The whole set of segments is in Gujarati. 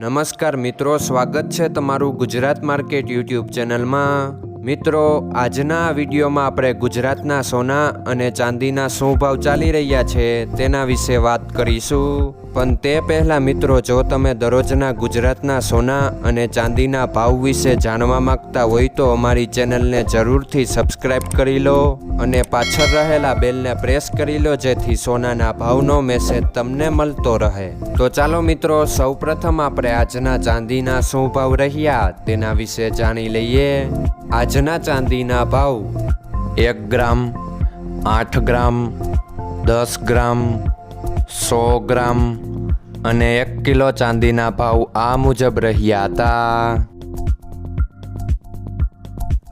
નમસ્કાર મિત્રો, સ્વાગત છે તમારું ગુજરાત માર્કેટ યુટ્યુબ ચેનલમાં। મિત્રો, આજના વિડીયોમાં આપણે ગુજરાતના સોના અને ચાંદીના શું ભાવ ચાલી રહ્યા છે તેના વિશે વાત કરીશું। પણ તે પહેલાં મિત્રો, જો તમે દરરોજના ગુજરાતના સોના અને ચાંદીના ભાવ વિશે જાણવા માંગતા હોય તો અમારી ચેનલને જરૂરથી સબસ્ક્રાઈબ કરી લો અને પાછળ રહેલા બેલને પ્રેસ કરી લો, જેથી સોનાના ભાવનો મેસેજ તમને મળતો રહે। તો ચાલો મિત્રો, સૌપ્રથમ આપણે આજના ચાંદીના શું ભાવ રહ્યા તેના વિશે જાણી લઈએ। આજના ચાંદીના ભાવ 1 ગ્રામ, 8 ગ્રામ, 10 ગ્રામ, 100 ગ્રામ અને 1 કિલો ચાંદીના ભાવ આ મુજબ રહ્યા હતા।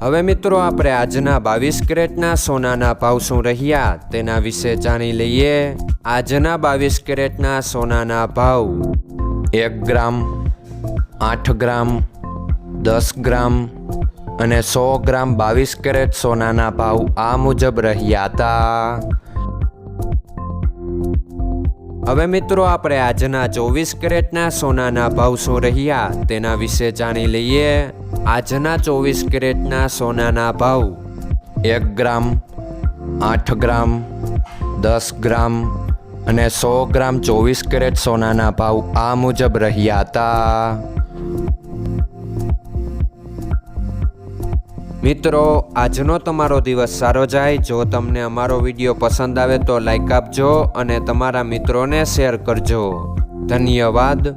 હવે મિત્રો, આપણે આજના 22 કેરેટના સોનાના ભાવ શું રહ્યા તેના વિશે જાણી લઈએ। આજના 22 કેરેટના સોનાના ભાવ 1 ગ્રામ, 8 ગ્રામ, 10 ગ્રામ અને 100 ગ્રામ 22 કેરેટ સોનાના ભાવ આ મુજબ રહ્યા હતા। હવે મિત્રો, આપણે આજના 24 કેરેટના સોનાના ભાવ શું રહ્યા તેના વિશે જાણી લઈએ। આજના 24 કેરેટના સોનાના ભાવ 1 ગ્રામ, 8 ગ્રામ, 10 ગ્રામ અને 100 ગ્રામ 24 કેરેટ સોનાના ભાવ આ મુજબ રહ્યા હતા। મિત્રો, આજનો તમારો દિવસ સારો જાય। જો તમને અમારો વિડીયો પસંદ આવે તો લાઈક આપજો અને તમારા મિત્રોને શેર કરજો। ધન્યવાદ।